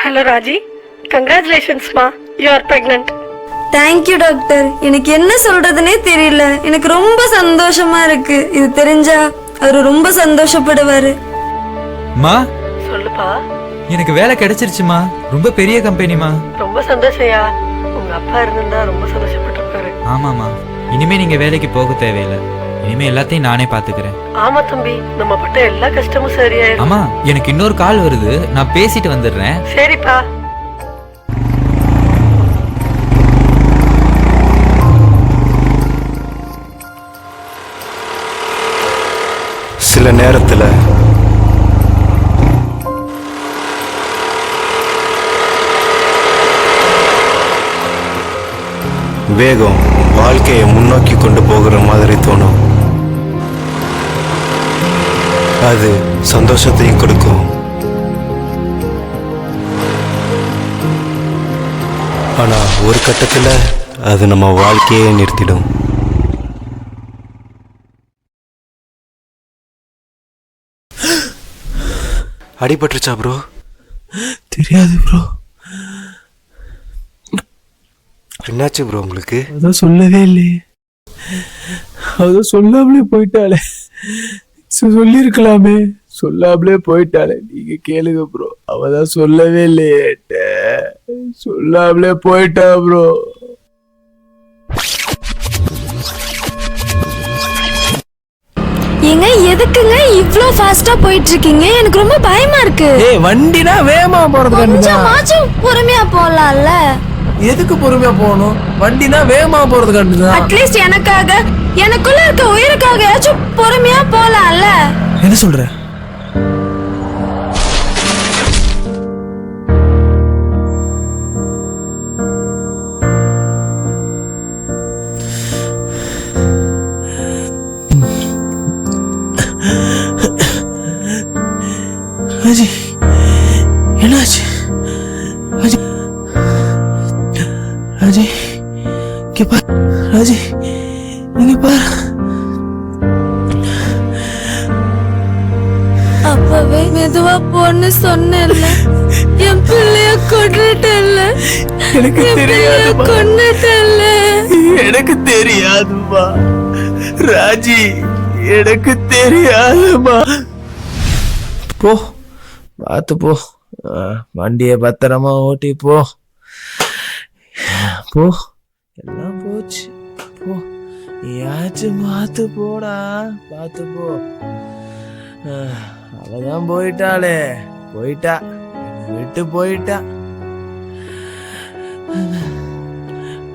Hello Raji, கங்க்ராச்சுலேஷன்ஸ்மா, you are pregnant. Thank you doctor. எனக்கு என்ன சொல்றதுனே தெரியல. எனக்கு ரொம்ப சந்தோஷமா இருக்கு. இது தெரிஞ்சா அவரு ரொம்ப சந்தோஷப்படுவாரு. மா, சொல்லுப்பா. எனக்கு வேலை கிடைச்சிருச்சுமா. ரொம்ப பெரிய கம்பெனிமா. ரொம்ப சந்தோஷயா. உங்க அப்பா இருந்தா ரொம்ப சந்தோஷப்பட்டிருப்பாரு. ஆமாமா, இனிமே நீங்க வேலைக்கு போக தேவையில்லை. இனிமே எல்லாத்தையும் நானே பாத்துக்கிறேன். ஆமா தம்பி, நம்ம பட்ட எல்லா கஷ்டமும் சரியாயிடும். ஆமா, எனக்கு இன்னொரு கால் வருது, நான் பேசிட்டு வந்துடுறேன். சரிப்பா. சில நேரத்துல வேகம் வாழ்க்கையை முன்னோக்கி கொண்டு போகிற மாதிரி தோணும். அது சந்தோஷத்தையும் கொடுக்கும். ஆனா ஒரு கட்டத்துல அது நம்ம வாழ்க்கையே நிறுத்திடும். அடிபட்டுருச்சா ப்ரோ? தெரியாது ப்ரோ. என்னாச்சு ப்ரோ உங்களுக்கு? அதான் சொல்லவே இல்லையே. அதான் சொல்லாமலே போயிட்டாளே. சொல்லிருக்கலாமே, சொல்லாமலே போயிட்டாளே. நீங்க கேளுங்க ப்ரோ. அவதான் சொல்லவே இல்லையே. சொல்லாமலே போயிட்டா ப்ரோ. ஏங்க எதுக்குங்க இவ்ளோ ஃபாஸ்டா போயிட்டு இருக்கீங்க? எனக்கு ரொம்ப பயமா இருக்கு. ஏய், வண்டினா வேகமா போறது கொஞ்சமாச்சும் பொறுமையா போலாம்ல. எதுக்கு பொறுமையா போகணும்? வண்டினா வேகமா போறது கண்டுதான். அட்லீஸ்ட் எனக்காக, எனக்குள்ள இருக்க உயிருக்காகயாச்சும் பொறுமையா போலாம்ல. என்ன சொல்ற? ராஜி, என்னாச்சு? ராஜி, ராஜி, இங்க பாரு. ராஜி, இங்க பாரு. அப்பவே மெதுவா போன்னு சொன்னேன்ல. என் பிள்ளைய கொன்னுட்டேன்ல. எனக்கு தெரியாதுமா. கொன்னுட்டேன்ல. எனக்கு தெரியாதுமா ராஜி, எனக்கு தெரியாதுமா. போ, பார்த்து போ. வண்டிய பத்திரமா ஓட்டி போ. போ, எல்லாம் போச்சு. போ, நீயாச்சும் பார்த்து போடா. பார்த்து போ. அவதான் போயிட்டாளே. போயிட்டா, விட்டு போயிட்டா.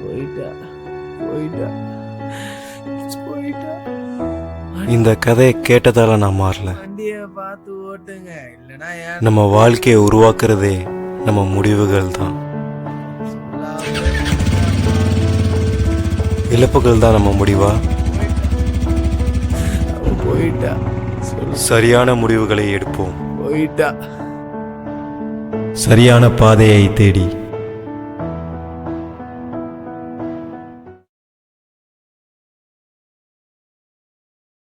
போயிட்டா, போயிட்டா, போயிட்டா. இந்த கதையை கேட்டதால நான் மாறல. வண்டிய பார்த்து ஓட்டுங்க, இல்லனா நம்ம வாழ்க்கையை உருவாக்குறதே நம்ம முடிவுகள் தான். இழப்புகள் தான் நம்ம முடிவா? போயிட்டா. சரியான முடிவுகளை எடுப்போம். போயிட்டா. சரியான பாதையை தேடி